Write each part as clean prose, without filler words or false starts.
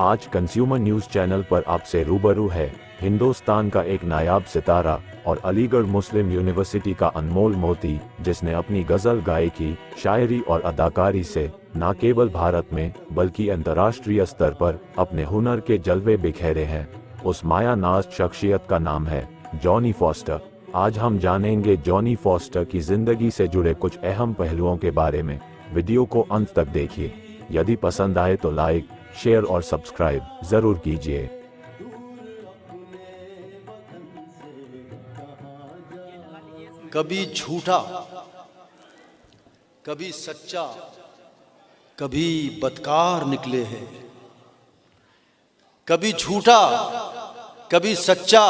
आज consumer news channel पर आपसे रूबरू है हिंदुस्तान का एक नायाब सितारा और अलीगढ़ मुस्लिम यूनिवर्सिटी का अनमोल मोती, जिसने अपनी गजल गायकी, शायरी और अदाकारी से न केवल भारत में बल्कि अंतर्राष्ट्रीय स्तर पर अपने हुनर के जलवे बिखेरे हैं। उस माया नाज शख्सियत का नाम है जॉनी फॉस्टर। आज हम जानेंगे जॉनी फॉस्टर की जिंदगी से जुड़े कुछ अहम पहलुओं के बारे में। वीडियो को अंत तक देखिए। यदि पसंद आए तो लाइक, शेयर और सब्सक्राइब जरूर कीजिए। कभी झूठा, कभी सच्चा, कभी बदकार निकले हैं। कभी झूठा, कभी सच्चा,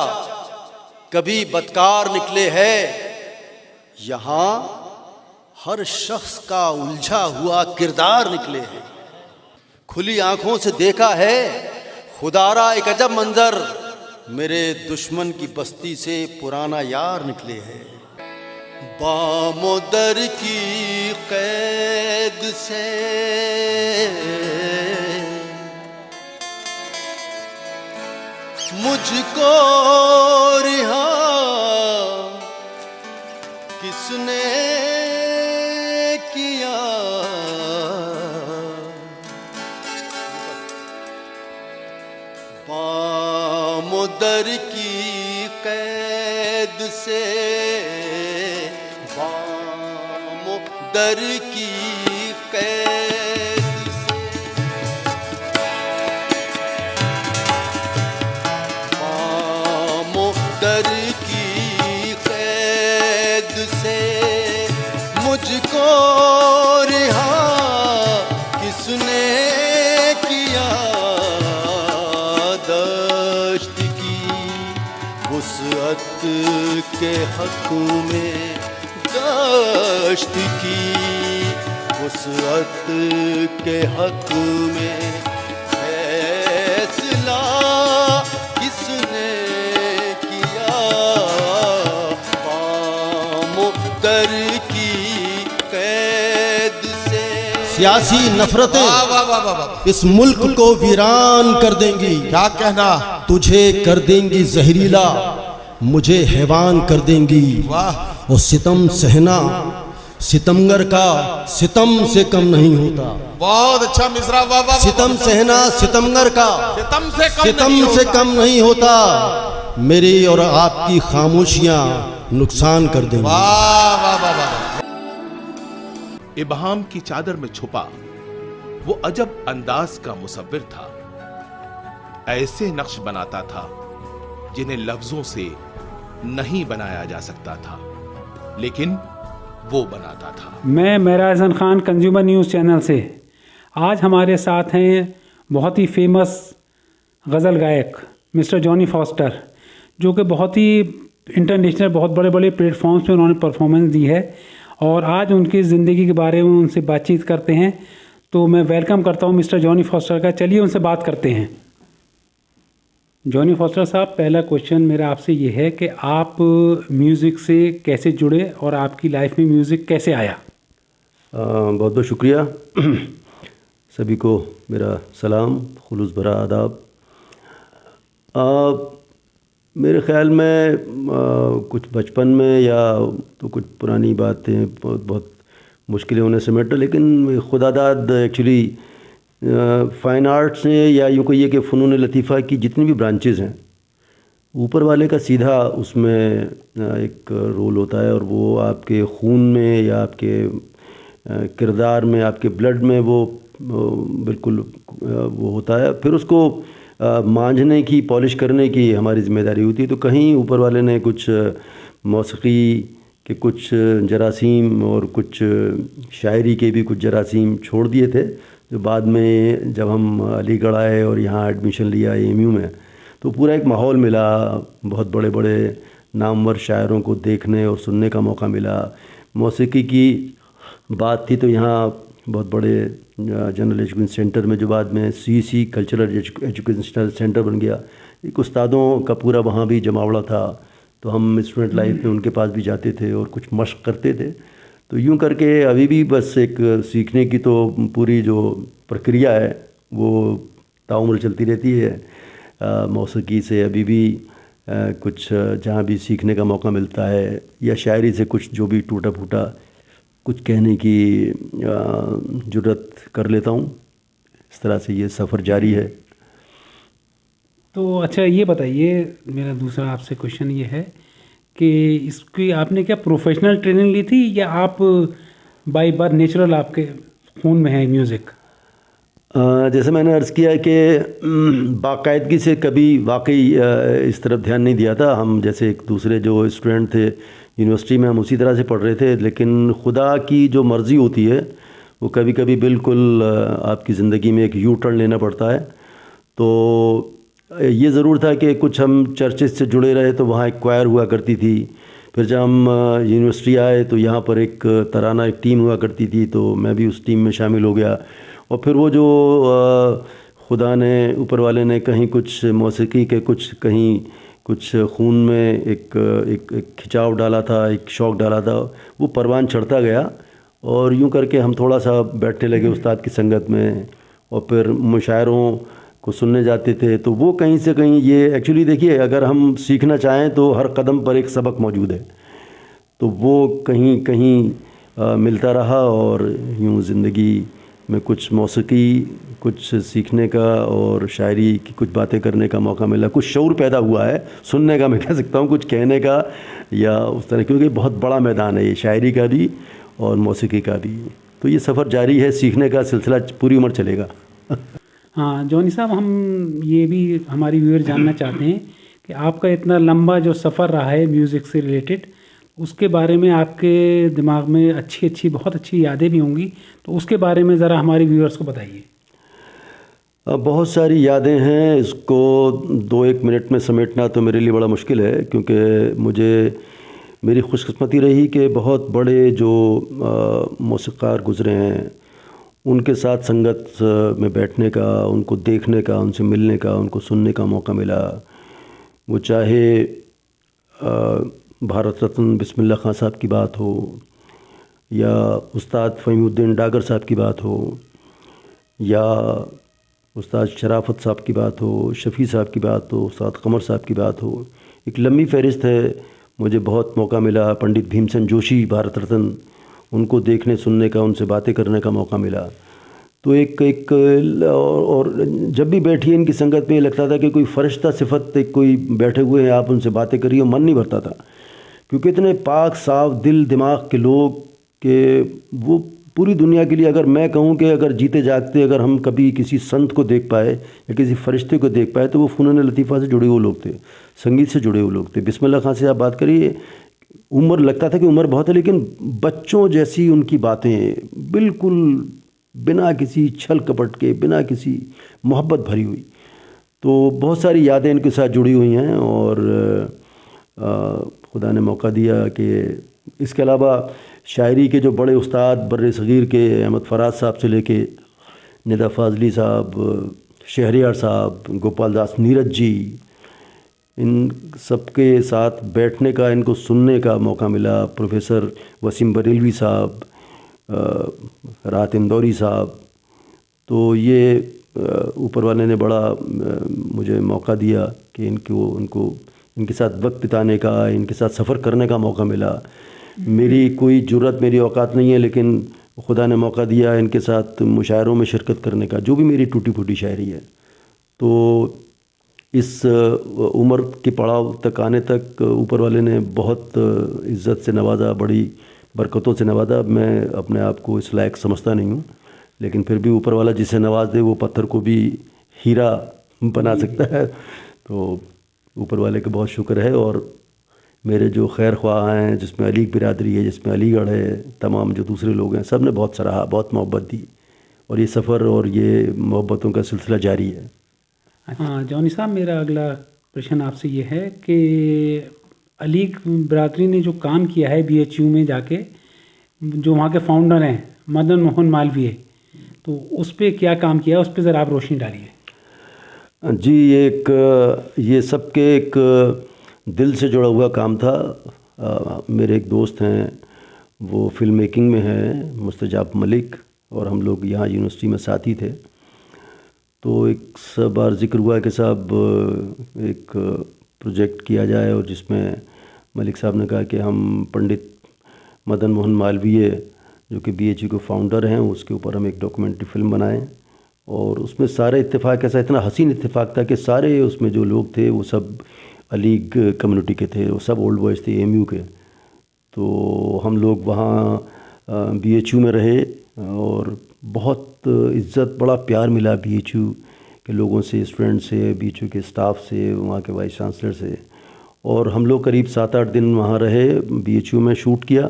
कभी बदकार निकले हैं। यहाँ हर शख्स का उलझा हुआ किरदार निकले हैं। खुली आंखों से देखा है खुदारा एक अजब मंजर, मेरे दुश्मन की बस्ती से पुराना यार निकले हैं। बामोदर की कैद से मुझको रिहा किसने किया। बामोदर की कैद से, बामोदर की कैद से, बामोदर की कैद से मुझको रिहा किसने किया। दश्त की वुसअत के हक में, दश्त की वुसअत के हक में फैसला किसने किया। बामोदर की कैद से। सियासी नफरतें इस मुल्क को वीरान कर देंगी। क्या कहना, तुझे कर देंगी जहरीला, मुझे हैवान कर देंगी। वाह। और सितम सहना सितमगर का सितम से कम नहीं होता। बहुत अच्छा मिसरा। वाह वाह। सितम सहना सितमगर का सितम से कम नहीं होता। मेरी और आपकी खामोशियां नुकसान कर देंगी। वाह वाह वाह वाह। इबहाम की चादर में छुपा वो अजब अंदाज का मुसव्विर था। ऐसे नक्श बनाता था जिन्हें लफ्जों से नहीं बनाया जा सकता था, लेकिन वो बनाता था। मैं Mehraj Hasan Khan consumer news channel से। आज हमारे साथ हैं बहुत ही फेमस गज़ल गायक मिस्टर जॉनी फॉस्टर, जो कि बहुत ही इंटरनेशनल बहुत बड़े बड़े प्लेटफॉर्म्स पे उन्होंने परफॉर्मेंस दी है। और आज उनकी ज़िंदगी के बारे में उनसे बातचीत करते हैं। तो मैं वेलकम करता हूं मिस्टर जॉनी फॉस्टर का। चलिए उनसे बात करते हैं। जॉनी फॉस्टर साहब, पहला क्वेश्चन मेरा आपसे ये है कि आप म्यूज़िक से कैसे जुड़े और आपकी लाइफ में म्यूज़िक कैसे आया? बहुत बहुत शुक्रिया। सभी को मेरा सलाम, खुलूस भरा आदाब। मेरे ख़्याल में कुछ बचपन में या तो कुछ पुरानी बातें बहुत मुश्किलें होने से समेट, लेकिन खुदादाद एक्चुअली फ़ाइन आर्ट्स ने या यूँ कहिए कि फ़नून लतीफ़ा की जितनी भी ब्रांचेज़ हैं, ऊपर वाले का सीधा उसमें एक रोल होता है। और वो आपके खून में या आपके किरदार में, आपके ब्लड में वो बिल्कुल वो होता है। फिर उसको मांझने की, पॉलिश करने की हमारी ज़िम्मेदारी होती है। तो कहीं ऊपर वाले ने कुछ मौसीकी के कुछ जरासीम और कुछ शायरी के भी कुछ जरासीम छोड़ दिए थे, जो बाद में जब हम अलीगढ़ आए और यहाँ एडमिशन लिया एएमयू में, तो पूरा एक माहौल मिला। बहुत बड़े बड़े नामवर शायरों को देखने और सुनने का मौका मिला। मौसीकी की बात थी तो यहाँ बहुत बड़े जनरल एजुकेशन सेंटर में, जो बाद में सीसी कल्चरल एजुकेशनल सेंटर बन गया, एक उस्तादों का पूरा वहाँ भी जमावड़ा था। तो हम स्टूडेंट लाइफ में उनके पास भी जाते थे और कुछ मशक़ करते थे। तो यूँ करके अभी भी बस एक सीखने की तो पूरी जो प्रक्रिया है वो ताउम्र चलती रहती है। मौसीकी से अभी भी कुछ जहाँ भी सीखने का मौका मिलता है, या शायरी से कुछ जो भी टूटा फूटा कुछ कहने की जुर्रत कर लेता हूँ। इस तरह से ये सफ़र जारी है। तो अच्छा ये बताइए, मेरा दूसरा आपसे क्वेश्चन ये है कि इसकी आपने क्या प्रोफेशनल ट्रेनिंग ली थी, या आप बाय बर्थ नेचुरल आपके खून में है म्यूज़िक? जैसे मैंने अर्ज़ किया कि बाकायदगी से कभी वाकई इस तरफ ध्यान नहीं दिया था। हम जैसे एक दूसरे जो स्टूडेंट थे यूनिवर्सिटी में, हम उसी तरह से पढ़ रहे थे, लेकिन खुदा की जो मर्ज़ी होती है वो कभी कभी बिल्कुल आपकी ज़िंदगी में एक यू टर्न लेना पड़ता है। तो ये ज़रूर था कि कुछ हम चर्चेस से जुड़े रहे, तो वहाँ एक क्वायर हुआ करती थी। फिर जब हम यूनिवर्सिटी आए तो यहाँ पर एक तराना एक टीम हुआ करती थी, तो मैं भी उस टीम में शामिल हो गया। और फिर वो जो खुदा ने, ऊपर वाले ने कहीं कुछ मौसीकी के कहीं कुछ खून में एक खिंचाव डाला था, एक शौक़ डाला था, वो परवान चढ़ता गया। और यूं करके हम थोड़ा सा बैठने लगे उस्ताद की संगत में, और फिर मुशायरों को सुनने जाते थे। तो वो कहीं से कहीं ये एक्चुअली देखिए, अगर हम सीखना चाहें तो हर कदम पर एक सबक मौजूद है, तो वो कहीं कहीं मिलता रहा। और यूं ज़िंदगी में कुछ मौसीकी, कुछ सीखने का और शायरी की कुछ बातें करने का मौका मिला, कुछ शऊर पैदा हुआ है सुनने का, मैं कह सकता हूँ, कुछ कहने का या उस तरह, क्योंकि बहुत बड़ा मैदान है ये शायरी का भी और मौसीकी का भी। तो ये सफ़र जारी है, सीखने का सिलसिला पूरी उम्र चलेगा। हाँ जॉनी साहब, हम ये भी हमारी व्यूअर जानना चाहते हैं कि आपका इतना लंबा जो सफ़र रहा है म्यूज़िक से रिलेटेड, उसके बारे में आपके दिमाग में अच्छी बहुत अच्छी यादें भी होंगी, तो उसके बारे में ज़रा हमारे व्यूअर्स को बताइए। बहुत सारी यादें हैं, इसको 2-1 मिनट में समेटना तो मेरे लिए बड़ा मुश्किल है, क्योंकि मेरी खुशकिस्मती रही कि बहुत बड़े जो मौसीक़ार गुज़रे हैं उनके साथ संगत में बैठने का, उनको देखने का, उनसे मिलने का, उनको सुनने का मौका मिला। वो चाहे भारत रत्न बिस्मिल्लाह खां साहब की बात हो, या उस्ताद फ़हीमुद्दीन डागर साहब की बात हो, या उस्ताद शराफत साहब की बात हो, शफ़ी साहब की बात हो, उस्ताद कमर साहब की बात हो, एक लंबी फ़हरिस्त है। मुझे बहुत मौका मिला पंडित भीमसेन जोशी भारत रत्न, उनको देखने सुनने का, उनसे बातें करने का मौका मिला। तो एक और जब भी बैठिए इनकी संगत में लगता था कि कोई फ़रिश्ता सिफत एक कोई बैठे हुए हैं, आप उनसे बातें करिए, मन नहीं भरता था, क्योंकि इतने पाक साफ दिल दिमाग के लोग के वो पूरी दुनिया के लिए, अगर मैं कहूँ कि अगर जीते जागते अगर हम कभी किसी संत को देख पाए या किसी फ़रिश्ते को देख पाए, तो वो फ़नून लतीफ़ा से जुड़े हुए लोग थे, संगीत से जुड़े हुए लोग थे। बिस्मिल्लाह खां से आप बात करिए, उम्र लगता था कि उम्र बहुत है, लेकिन बच्चों जैसी उनकी बातें, बिल्कुल बिना किसी छल कपट के, बिना किसी मोहब्बत भरी हुई। तो बहुत सारी यादें इनके साथ जुड़ी हुई हैं। और खुदा ने मौका दिया कि इसके अलावा शायरी के जो बड़े उस्ताद बर्रे सग़ीर के, अहमद फराज साहब से लेके निदा फाजली साहब, शहरियार साहब, गोपाल दास नीरज जी, इन सबके साथ बैठने का, इनको सुनने का मौका मिला। प्रोफेसर वसीम बरेलवी साहब, राहत इंदौरी साहब, तो ये ऊपर वाले ने बड़ा मुझे मौका दिया कि इनके साथ वक्त बिताने का, इनके साथ सफ़र करने का मौका मिला। मेरी कोई जुर्रत, मेरी औकात नहीं है, लेकिन खुदा ने मौका दिया इनके साथ मुशायरों में शिरकत करने का, जो भी मेरी टूटी फूटी शायरी है। तो इस उम्र के पड़ाव तक आने तक ऊपर वाले ने बहुत इज़्ज़त से नवाजा, बड़ी बरकतों से नवाजा। मैं अपने आप को इस लायक समझता नहीं हूँ, लेकिन फिर भी ऊपर वाला जिसे नवाज दे वो पत्थर को भी हीरा बना सकता है। तो ऊपर वाले का बहुत शुक्र है। और मेरे जो खैर ख्वाह हैं, जिसमें अली बिरादरी है, जिसमें अलीगढ़ है, तमाम जो दूसरे लोग हैं, सब ने बहुत सराहा, बहुत मोहब्बत दी, और ये सफ़र और ये मोहब्बतों का सिलसिला जारी है। हाँ जॉनी साहब, मेरा अगला प्रश्न आपसे ये है कि अली बिरादरी ने जो काम किया है BHU में जाके, जो वहाँ के फाउंडर हैं मदन मोहन मालवीय, तो उस पर क्या काम किया, उस पर ज़रा आप रोशनी डालिए। जी, ये सबके एक दिल से जुड़ा हुआ काम था। मेरे एक दोस्त हैं, वो फ़िल्म मेकिंग में हैं, मुस्तजाब मलिक, और हम लोग यहाँ यूनिवर्सिटी में साथी थे। तो एक बार जिक्र हुआ कि साहब एक प्रोजेक्ट किया जाए, और जिसमें मलिक साहब ने कहा कि हम पंडित मदन मोहन मालवीय जो कि BHU के फाउंडर हैं, उसके ऊपर हम एक डॉक्यूमेंट्री फिल्म बनाएं। और उसमें सारे इत्तेफाक, ऐसा इतना हसीन इत्तेफाक था कि सारे उसमें जो लोग थे वो सब अलीग कम्युनिटी के थे, वो सब ओल्ड बॉयज़ थे AMU के। तो हम लोग वहाँ BHU में रहे और बहुत इज़्ज़त, बड़ा प्यार मिला BHU के लोगों से, स्टूडेंट से, BHU के स्टाफ से, वहाँ के वाइस चांसलर से। और हम लोग करीब 7-8 दिन वहाँ रहे, BHU में शूट किया।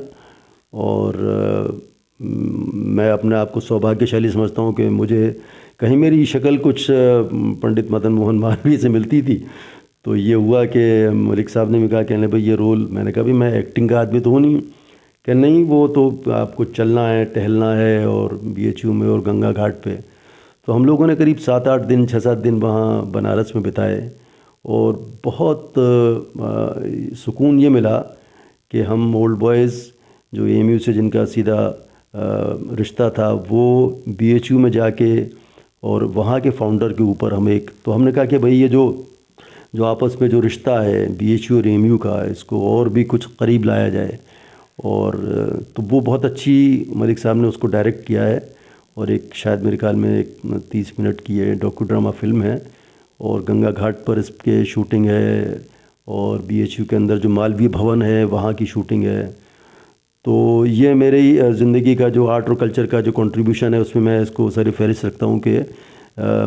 और मैं अपने आप को सौभाग्यशाली समझता हूँ कि मुझे कहीं मेरी शक्ल कुछ पंडित मदन मोहन मालवीय से मिलती थी। तो ये हुआ कि मलिक साहब ने भी कहा, कहने भाई ये रोल, मैंने कहा भी मैं एक्टिंग का आदमी तो हूँ नहीं, कि नहीं वो तो आपको चलना है, टहलना है, और BHU में और गंगा घाट पे। तो हम लोगों ने करीब 7-8 दिन, 6-7 दिन वहाँ बनारस में बिताए, और बहुत सुकून ये मिला कि हम ओल्ड बॉयज़ जो AMU से जिनका सीधा रिश्ता था, वो BHU में जाके और वहाँ के फाउंडर के ऊपर हम एक, तो हमने कहा कि भाई ये जो आपस में जो रिश्ता है BHU और AMU का, इसको और भी कुछ करीब लाया जाए। और तो वो बहुत अच्छी मलिक साहब ने उसको डायरेक्ट किया है, और एक शायद मेरे ख्याल में एक 30 मिनट की है डॉक्यू ड्रामा फिल्म है, और गंगा घाट पर इसके शूटिंग है, और BHU के अंदर जो मालवीय भवन है वहाँ की शूटिंग है। तो ये मेरी ज़िंदगी का जो आर्ट और कल्चर का जो कंट्रीब्यूशन है, उसमें मैं इसको सारी फहरिस्त रखता हूँ कि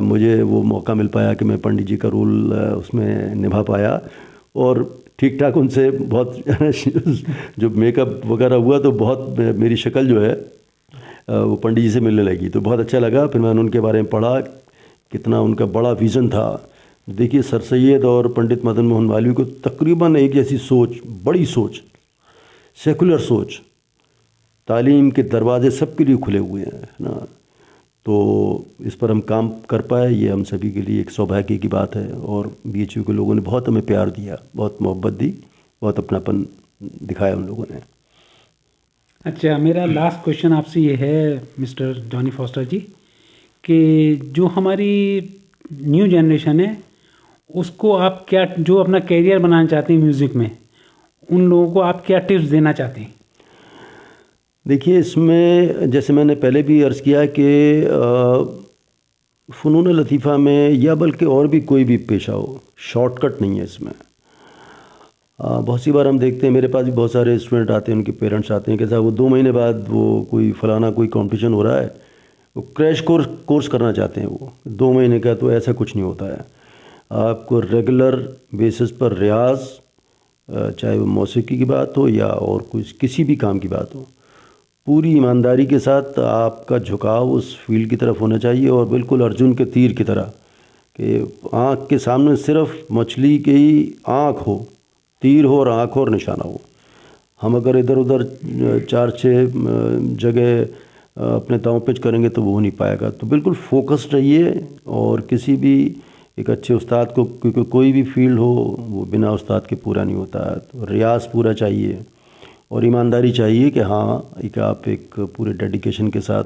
मुझे वो मौका मिल पाया कि मैं पंडित जी का रोल उसमें निभा पाया। और ठीक ठाक उनसे बहुत जो मेकअप वगैरह हुआ, तो बहुत मेरी शक्ल जो है वो पंडित जी से मिलने लगी, तो बहुत अच्छा लगा। फिर मैंने उनके बारे में पढ़ा, कितना उनका बड़ा विज़न था। देखिए सर सैयद और पंडित मदन मोहन मालवीय को तकरीबन एक जैसी सोच, बड़ी सोच, सेकुलर सोच, तालीम के दरवाजे सबके लिए खुले हुए हैं, है ना। तो इस पर हम काम कर पाए, ये हम सभी के लिए एक सौभाग्य की बात है। और BHU के लोगों ने बहुत हमें प्यार दिया, बहुत मोहब्बत दी, बहुत अपनापन दिखाया उन लोगों ने। अच्छा, मेरा लास्ट क्वेश्चन आपसे ये है मिस्टर जॉनी फॉस्टर जी, कि जो हमारी न्यू जनरेशन है उसको आप क्या, जो अपना कैरियर बनाना चाहते हैं म्यूज़िक में, उन लोगों को आप क्या टिप्स देना चाहते हैं? देखिए, इसमें जैसे मैंने पहले भी अर्ज़ किया कि फ़नून लतीफ़ा में या बल्कि और भी कोई भी पेशा हो, शॉर्टकट नहीं है इसमें। बहुत सी बार हम देखते हैं, मेरे पास भी बहुत सारे स्टूडेंट आते हैं, उनके पेरेंट्स आते हैं कि साहब वो 2 महीने बाद वो कोई फ़लाना कोई कंपटीशन हो रहा है, वो क्रैश कोर्स करना चाहते हैं। वो 2 महीने का, तो ऐसा कुछ नहीं होता है। आपको रेगुलर बेसिस पर रियाज़, चाहे वो मौसीकी की बात हो या और कुछ किसी भी काम की बात हो, पूरी ईमानदारी के साथ आपका झुकाव उस फील्ड की तरफ होना चाहिए। और बिल्कुल अर्जुन के तीर की तरह कि आँख के सामने सिर्फ मछली की ही आँख हो, तीर हो और आँख हो और निशाना हो। हम अगर इधर उधर 4-6 जगह अपने दांव पेच करेंगे तो वो हो नहीं पाएगा। तो बिल्कुल फोकस्ड रहिए, और किसी भी एक अच्छे उस्ताद को, क्योंकि कोई भी फील्ड हो वो बिना उस्ताद के पूरा नहीं होता है। तो रियाज़ पूरा चाहिए और ईमानदारी चाहिए कि हाँ, एक आप एक पूरे डेडिकेशन के साथ।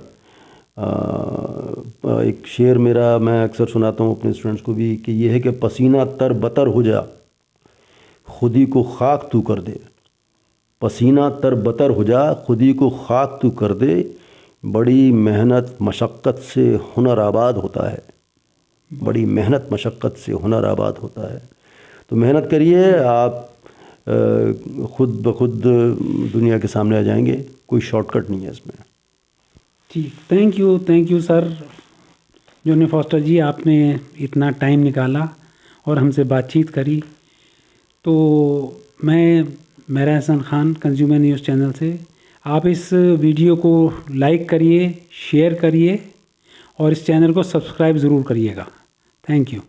एक शेर मेरा मैं अक्सर सुनाता हूँ अपने स्टूडेंट्स को भी, कि ये है कि पसीना तर बतर हो जा, खुदी को खाक तू कर दे। पसीना तर बतर हो जा, खुदी को खाक तू कर दे, बड़ी मेहनत मशक्क़त से हुनर आबाद होता है। बड़ी मेहनत मशक्क़त से हुनर आबाद होता है। तो मेहनत करिए, आप खुद ब खुद दुनिया के सामने आ जाएंगे। कोई शॉर्टकट नहीं है इसमें। ठीक, thank you sir Johnny Foster ji, आपने इतना टाइम निकाला और हमसे बातचीत करी। तो मैं Mehra Hasan Khan, consumer news channel से, आप इस वीडियो को लाइक करिए, शेयर करिए और इस चैनल को सब्सक्राइब ज़रूर करिएगा। Thank you.